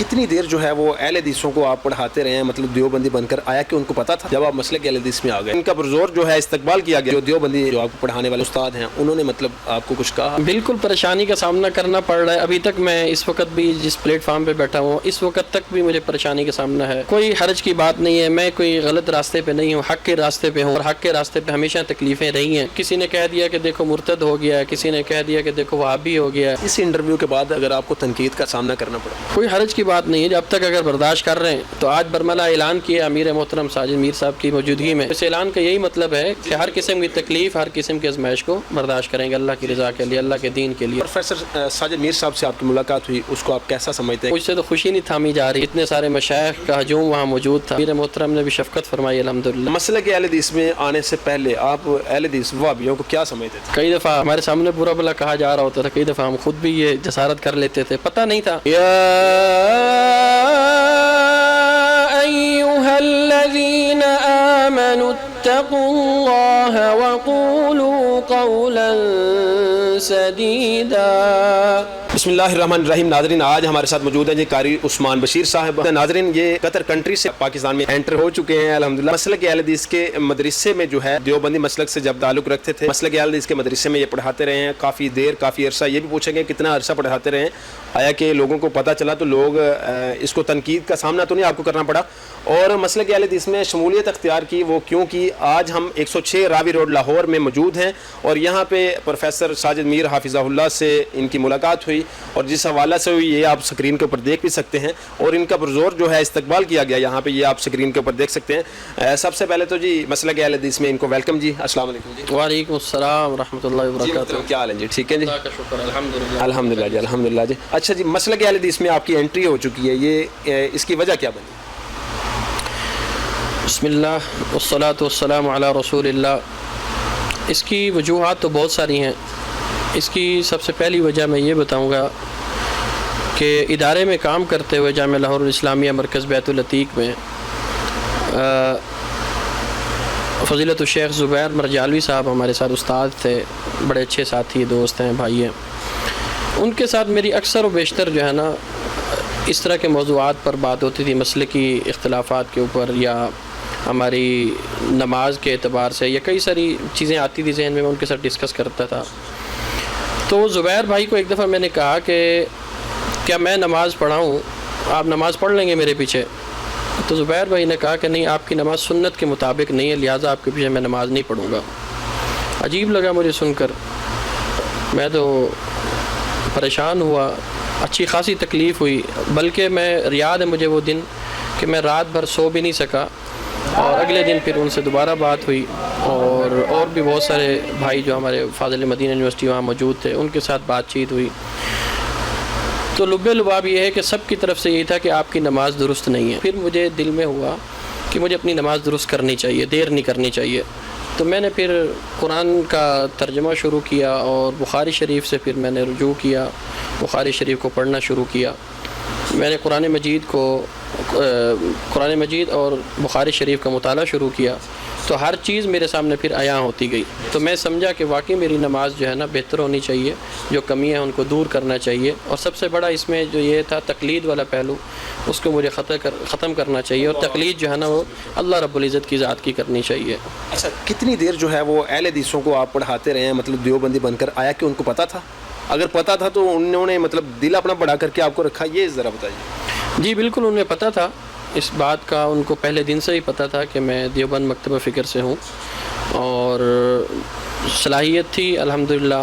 کتنی دیر جو ہے وہ اہل حدیثوں کو آپ پڑھاتے رہے ہیں، مطلب دیوبندی بن کر؟ آیا کہ ان کو پتا تھا جب آپ مسلک اہل حدیث میں آ گئے؟ ان کا پرزور جو ہے استقبال کیا گیا، جو دیوبندی جو آپ کو پڑھانے والے استاد ہیں انہوں نے مطلب آپ کو کچھ کہا؟ بالکل پریشانی کا سامنا کرنا پڑ رہا ہے، ابھی تک میں اس وقت بھی جس پلیٹ فارم پہ بیٹھا ہوں اس وقت تک بھی مجھے پریشانی کا سامنا ہے۔ کوئی حرج کی بات نہیں ہے، میں کوئی غلط راستے پہ نہیں ہوں، حق کے راستے پہ ہوں، اور حق کے راستے پہ ہمیشہ تکلیفیں رہی ہیں۔ کسی نے کہہ دیا کہ دیکھو مرتد ہو گیا ہے، کسی نے کہہ دیا کہ دیکھو وہابی ہو گیا ہے۔ اس انٹرویو کے بعد اگر آپ کو تنقید کا سامنا کرنا پڑا؟ کوئی حرج کی بات نہیں ہے، جب تک اگر برداشت کر رہے ہیں تو آج برملہ اعلان کیا امیر محترم ساجد میر صاحب کی موجودگی میں، اس اعلان کا یہی مطلب ہے کہ ہر قسم کی تکلیف، ہر قسم کی آزمائش کو برداشت کریں گے اللہ کی رضا کے لیے، اللہ کے دین کے لیے۔ پروفیسر ساجد میر صاحب سے آپ کی ملاقات ہوئی، اس کو آپ کیسا سمجھتے ہیں؟ مجھ سے تو خوشی نہیں تھامی جا رہی، اتنے سارے مشائخ کا ہجوم وہاں موجود تھا، امیر محترم نے بھی شفقت فرمائی الحمدللہ۔ مسلک اہل حدیث میں آنے سے پہلے آپ اہل حدیث وہابیوں کو کیا سمجھتے تھے؟ کئی دفعہ ہمارے سامنے برا بھلا کہا جا رہا ہوتا تھا، کئی دفعہ ہم خود بھی یہ جسارت کر لیتے تھے، پتہ نہیں تھا۔ أيها الذين آمنوا اتقوا الله وقولوا قولا سديدا۔ بسم اللہ الرحمن الرحیم۔ ناظرین آج ہمارے ساتھ موجود ہیں جی قاری عثمان بشیر صاحب۔ ناظرین یہ قطر کنٹری سے پاکستان میں انٹر ہو چکے ہیں الحمدللہ۔ مسلک اہل حدیث کے مدرسے میں جو ہے دیوبندی مسلک سے جب تعلق رکھتے تھے، مسلک اہل حدیث کے مدرسے میں یہ پڑھاتے رہے ہیں کافی دیر، کافی عرصہ۔ یہ بھی پوچھیں گے کتنا عرصہ پڑھاتے رہے ہیں، آیا کہ لوگوں کو پتہ چلا تو لوگ اس کو تنقید کا سامنا تو نہیں آپ کو کرنا پڑا؟ اور مسلک اہل حدیث میں شمولیت اختیار کی وہ کیوں کی؟ آج ہم 106 راوی روڈ لاہور میں موجود ہیں اور یہاں پہ پروفیسر ساجد میر حافظہ اللہ سے ان کی ملاقات ہوئی، اور جس حوالہ سے ہوئی یہ آپ سکرین کے اوپر دیکھ بھی سکتے ہیں، اور ان کا پرزور جو ہے استقبال کیا گیا یہاں پہ، یہ آپ سکرین کے اوپر دیکھ سکتے ہیں۔ سب سے پہلے تو جی مسلک اہل حدیث میں ان کو ویلکم جی، السلام علیکم جی۔ وعلیکم السلام ورحمۃ اللہ وبرکاتہ۔ کیا حال ہے جی؟ ٹھیک ہے جی، اللہ کا شکر الحمدللہ۔ الحمدللہ جی، الحمدللہ جی۔ اچھا جی، مسلک اہل حدیث میں آپ کی انٹری ہو چکی ہے، یہ اس کی وجہ کیا بنی؟ بسم اللہ والصلاة والسلام علی رسول اللہ۔ اس کی وجوہات تو بہت ساری ہیں۔ اس کی سب سے پہلی وجہ میں یہ بتاؤں گا کہ ادارے میں کام کرتے ہوئے جامعہ لاہور الاسلامیہ مرکز بیت العتیق میں فضیلت الشیخ زبیر مرجالوی صاحب ہمارے ساتھ استاد تھے، بڑے اچھے ساتھی دوست ہیں، بھائی ہیں۔ ان کے ساتھ میری اکثر و بیشتر جو ہے نا اس طرح کے موضوعات پر بات ہوتی تھی، مسلکی اختلافات کے اوپر یا ہماری نماز کے اعتبار سے، یا کئی ساری چیزیں آتی تھی ذہن میں ان کے ساتھ ڈسکس کرتا تھا۔ تو زبیر بھائی کو ایک دفعہ میں نے کہا کہ کیا میں نماز پڑھاؤں، آپ نماز پڑھ لیں گے میرے پیچھے؟ تو زبیر بھائی نے کہا کہ نہیں، آپ کی نماز سنت کے مطابق نہیں ہے، لہٰذا آپ کے پیچھے میں نماز نہیں پڑھوں گا۔ عجیب لگا مجھے سن کر، میں تو پریشان ہوا، اچھی خاصی تکلیف ہوئی، بلکہ میں یاد ہے مجھے وہ دن کہ میں رات بھر سو بھی نہیں سکا، اور اگلے دن پھر ان سے دوبارہ بات ہوئی، اور بھی بہت سارے بھائی جو ہمارے فاضل مدینہ یونیورسٹی وہاں موجود تھے ان کے ساتھ بات چیت ہوئی۔ تو لب لباب یہ ہے کہ سب کی طرف سے یہی تھا کہ آپ کی نماز درست نہیں ہے۔ پھر مجھے دل میں ہوا کہ مجھے اپنی نماز درست کرنی چاہیے، دیر نہیں کرنی چاہیے۔ تو میں نے پھر قرآن کا ترجمہ شروع کیا اور بخاری شریف سے پھر میں نے رجوع کیا، بخاری شریف کو پڑھنا شروع کیا۔ میں نے قرآن مجید اور بخاری شریف کا مطالعہ شروع کیا، تو ہر چیز میرے سامنے پھر عیاں ہوتی گئی۔ تو میں سمجھا کہ واقعی میری نماز جو ہے نا بہتر ہونی چاہیے، جو کمی ہے ان کو دور کرنا چاہیے، اور سب سے بڑا اس میں جو یہ تھا تقلید والا پہلو، اس کو مجھے ختم کرنا چاہیے، اور تقلید جو ہے نا وہ اللہ رب العزت کی ذات کی کرنی چاہیے۔ اچھا، کتنی دیر جو ہے وہ اہل حدیثوں کو آپ پڑھاتے رہے ہیں، مطلب دیوبندی بن کر؟ آیا کہ ان کو پتہ تھا؟ اگر پتہ تھا تو انہوں نے مطلب دل اپنا بڑھا کر کے آپ کو رکھا، یہ ذرا بتائیے۔ جی بالکل، انہیں پتہ تھا اس بات کا، ان کو پہلے دن سے ہی پتہ تھا کہ میں دیوبند مکتبہ فکر سے ہوں، اور صلاحیت تھی الحمدللہ،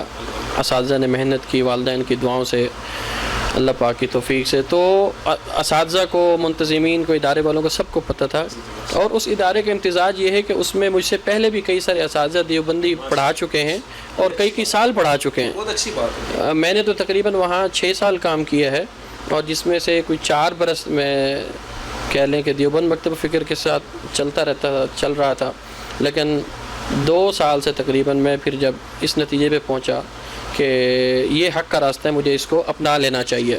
اساتذہ نے محنت کی، والدین کی دعاؤں سے، اللہ پاک کی توفیق سے۔ تو اساتذہ کو، منتظمین کو، ادارے والوں کو سب کو پتہ تھا، اور اس ادارے کا امتزاج یہ ہے کہ اس میں مجھ سے پہلے بھی کئی سارے اساتذہ دیوبندی پڑھا چکے ہیں اور کئی سال پڑھا چکے ہیں۔ بہت اچھی بات ہے۔ میں نے تو تقریباً وہاں 6 سال کام کیا ہے، اور جس میں سے کوئی 4 برس میں کہہ لیں کہ دیوبند مکتبہ فکر کے ساتھ چل رہا تھا، لیکن 2 سال سے تقریباً میں پھر جب اس نتیجے پہ پہنچا کہ یہ حق کا راستہ ہے، مجھے اس کو اپنا لینا چاہیے،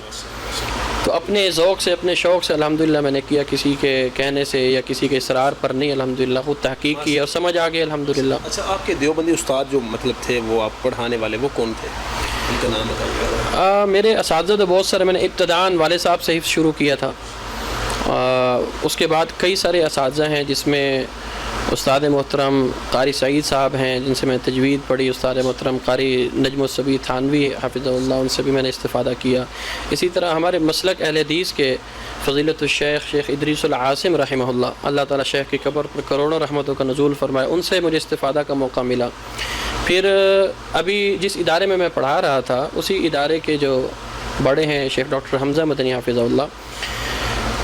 تو اپنے ذوق سے اپنے شوق سے الحمدللہ میں نے کیا، کسی کے کہنے سے یا کسی کے اصرار پر نہیں، الحمدللہ خود تحقیق کی اور سمجھ آ گئی الحمدللہ۔ اچھا، آپ کے دیوبندی استاد جو مطلب تھے وہ آپ پڑھانے والے وہ کون تھے؟ ان کا نام بتائیے۔ میرے اساتذہ تو بہت سارے، میں نے ابتداءً والد صاحب سے حفظ شروع کیا تھا، اس کے بعد کئی سارے اساتذہ ہیں جس میں استاد محترم قاری سعید صاحب ہیں جن سے میں تجوید پڑھی، استاد محترم قاری نجم الصبی تھانوی حفظہ اللہ، ان سے بھی میں نے استفادہ کیا۔ اسی طرح ہمارے مسلک اہل حدیث کے فضیلت الشیخ شیخ ادریس العاصم رحمہ اللہ تعالیٰ شیخ کی قبر پر کروڑوں رحمتوں کا نزول فرمائے، ان سے مجھے استفادہ کا موقع ملا۔ پھر ابھی جس ادارے میں پڑھا رہا تھا اسی ادارے کے جو بڑے ہیں شیخ ڈاکٹر حمزہ مدنی حافظہ اللہ،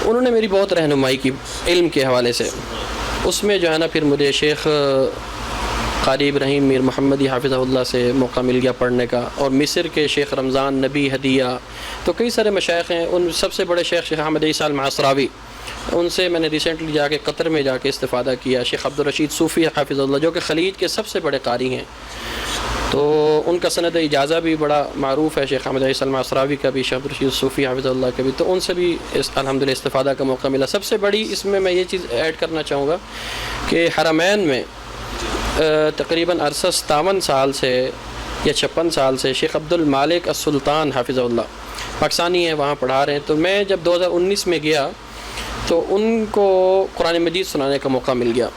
انہوں نے میری بہت رہنمائی کی علم کے حوالے سے۔ اس میں جو ہے نا پھر مجھے شیخ قاری ابراہیم میر محمدی حافظہ اللہ سے موقع مل گیا پڑھنے کا، اور مصر کے شیخ رمضان نبی ہدیہ، تو کئی سارے مشائخ ہیں۔ ان سب سے بڑے شیخ احمد عیسیٰ المعصراوی، ان سے میں نے ریسنٹلی جا کے قطر میں جا کے استفادہ کیا۔ شیخ عبدالرشید صوفی حافظ اللہ جو کہ خلیج کے سب سے بڑے قاری ہیں، تو ان کا سند اجازہ بھی بڑا معروف ہے، شیخ احمد عیسیٰ المعصراوی کا بھی، شیخ عبدالرشید صوفی حافظ اللہ کا بھی، تو ان سے بھی الحمدللہ استفادہ کا موقع ملا۔ سب سے بڑی اس میں یہ چیز ایڈ کرنا چاہوں گا کہ حرمین میں تقریباً عرصہ 57 سال سے یا 56 سال سے شیخ عبد المالک السلطان حافظ اللہ پاکستانی ہیں، وہاں پڑھا رہے ہیں۔ تو میں جب 2019 میں گیا تو ان کو قرآن مجید سنانے کا موقع مل گیا،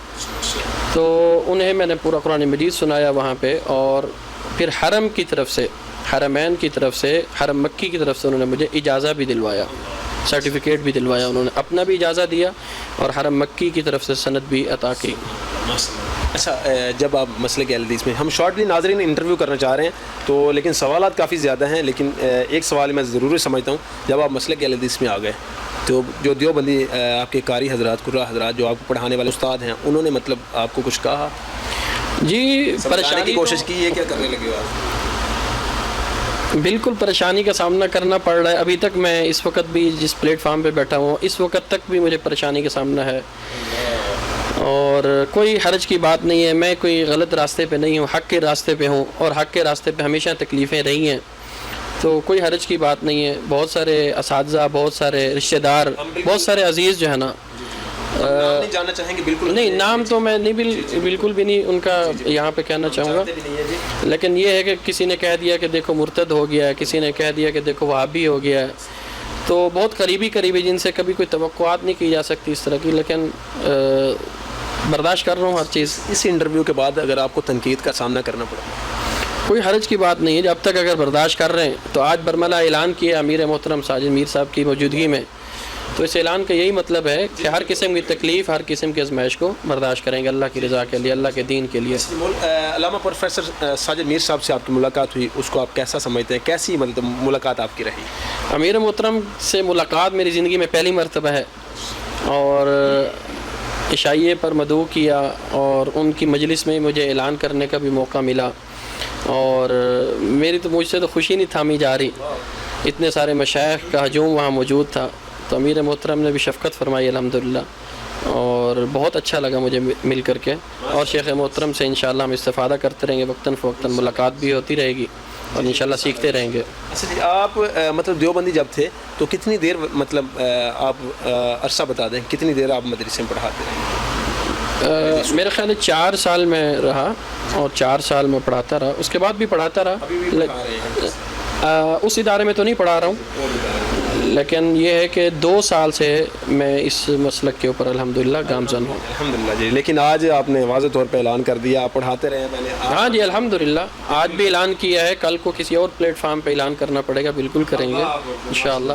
تو انہیں میں نے پورا قرآن مجید سنایا وہاں پہ، اور پھر حرم کی طرف سے، حرمین کی طرف سے، حرم مکی کی طرف سے انہوں نے مجھے اجازہ بھی دلوایا، سرٹیفکیٹ بھی دلوایا، انہوں نے اپنا بھی اجازہ دیا اور حرم مکی کی طرف سے سند بھی عطا کی۔ اچھا، جب آپ مسلک اہل حدیث میں، ہم شارٹلی ناظرین انٹرویو کرنا چاہ رہے ہیں تو لیکن سوالات کافی زیادہ ہیں، لیکن ایک سوال میں ضروری سمجھتا ہوں، جب آپ مسلک اہل حدیث میں آ گئے تو جو دیوبندی آپ کے قاری حضرات قرہ حضرات جو آپ کو پڑھانے والے استاد ہیں، انہوں نے مطلب آپ کو کچھ کہا؟ جی، پریشانی کی کوشش کی ہے، کیا کرنے لگے آپ؟ بالکل پریشانی کا سامنا کرنا پڑ رہا ہے، ابھی تک میں اس وقت بھی جس پلیٹ فارم پہ بیٹھا ہوں اس وقت تک بھی مجھے پریشانی کا سامنا ہے، اور کوئی حرج کی بات نہیں ہے، میں کوئی غلط راستے پہ نہیں ہوں، حق کے راستے پہ ہوں، اور حق کے راستے پہ ہمیشہ تکلیفیں رہی ہیں، تو کوئی حرج کی بات نہیں ہے۔ بہت سارے اساتذہ، بہت سارے رشتہ دار، بہت سارے عزیز جو ہے نا، نہیں جاننا چاہیں گے؟ بالکل نہیں، نام تو میں نہیں بالکل بھی نہیں ان کا یہاں پہ کہنا چاہوں گا، لیکن یہ ہے کہ کسی نے کہہ دیا کہ دیکھو مرتد ہو گیا ہے، کسی نے کہہ دیا کہ دیکھو وہابی ہو گیا ہے، تو بہت قریبی جن سے کبھی کوئی توقعات نہیں کی جا سکتی اس طرح کی، لیکن برداشت کر رہا ہوں ہر چیز۔ اس انٹرویو کے بعد اگر آپ کو تنقید کا سامنا کرنا پڑا؟ کوئی حرج کی بات نہیں ہے، جب تک اگر برداشت کر رہے ہیں تو آج برملہ اعلان کیا امیر محترم ساجد میر صاحب کی موجودگی میں، تو اس اعلان کا یہی مطلب ہے کہ ہر قسم کی تکلیف، ہر قسم کی آزمائش کو برداشت کریں گے اللہ کی رضا کے لیے، اللہ کے دین کے لیے۔ علامہ پروفیسر ساجد میر صاحب سے آپ کی ملاقات ہوئی، اس کو آپ کیسا سمجھتے ہیں؟ کیسی مطلب ملاقات آپ کی رہی؟ امیر محترم سے ملاقات میری زندگی میں پہلی مرتبہ ہے، اور عشائیے پر مدعو کیا، اور ان کی مجلس میں مجھے اعلان کرنے کا بھی موقع ملا، اور میری تو مجھ سے تو خوشی نہیں تھامی جا رہی، اتنے سارے مشائخ کا ہجوم وہاں موجود تھا، تو امیر محترم نے بھی شفقت فرمائی الحمدللہ، اور بہت اچھا لگا مجھے مل کر کے، اور شیخ محترم سے انشاءاللہ ہم استفادہ کرتے رہیں گے، وقتاً فوقتاً ملاقات بھی ہوتی رہے گی، اور انشاءاللہ سیکھتے رہیں گے۔ اچھا جی، آپ مطلب دیوبندی جب تھے تو کتنی دیر مطلب آپ عرصہ بتا دیں، کتنی دیر آپ مدرسے میں پڑھاتے رہے؟ میرے خیال ہے 4 سال میں رہا، اور 4 سال میں پڑھاتا رہا، اس کے بعد بھی پڑھاتا رہا۔ اس ادارے میں تو نہیں پڑھا رہا ہوں، لیکن یہ ہے کہ 2 سال سے میں اس مسلک کے اوپر الحمدللہ گامزن ہوں۔ الحمدللہ جی، لیکن آج آپ نے واضح طور پہ اعلان کر دیا آپ پڑھاتے رہے ہیں؟ میں نے ہاں جی الحمدللہ آج بھی اعلان کیا ہے، کل کو کسی اور پلیٹ فارم پہ اعلان کرنا پڑے گا، بالکل کریں گے انشاءاللہ۔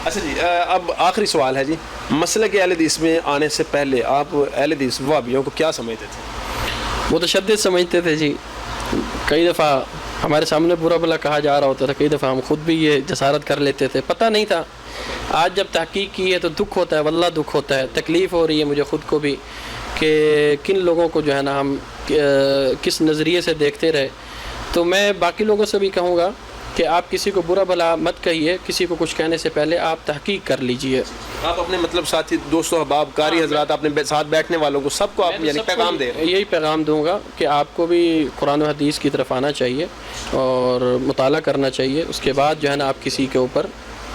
اچھا جی، اب آخری سوال ہے جی، مسلک اہل حدیث میں آنے سے پہلے آپ اہل حدیث وہابیوں کو کیا سمجھتے تھے؟ متشدد سمجھتے تھے جی، کئی دفعہ ہمارے سامنے برا بھلا کہا جا رہا ہوتا تھا، کئی دفعہ ہم خود بھی یہ جسارت کر لیتے تھے، پتہ نہیں تھا۔ آج جب تحقیق کی ہے تو دکھ ہوتا ہے، واللہ دکھ ہوتا ہے، تکلیف ہو رہی ہے مجھے خود کو بھی کہ کن لوگوں کو جو ہے نا ہم کس نظریے سے دیکھتے رہے۔ تو میں باقی لوگوں سے بھی کہوں گا کہ آپ کسی کو برا بھلا مت کہیے، کسی کو کچھ کہنے سے پہلے آپ تحقیق کر لیجئے۔ آپ اپنے مطلب ساتھی دوستوں احباب قاری حضرات اپنے ساتھ بیٹھنے والوں کو سب کو آپ یعنی پیغام دیں؟ یہی پیغام دوں گا کہ آپ کو بھی قرآن و حدیث کی طرف آنا چاہیے اور مطالعہ کرنا چاہیے، اس کے بعد جو ہے نا آپ کسی کے اوپر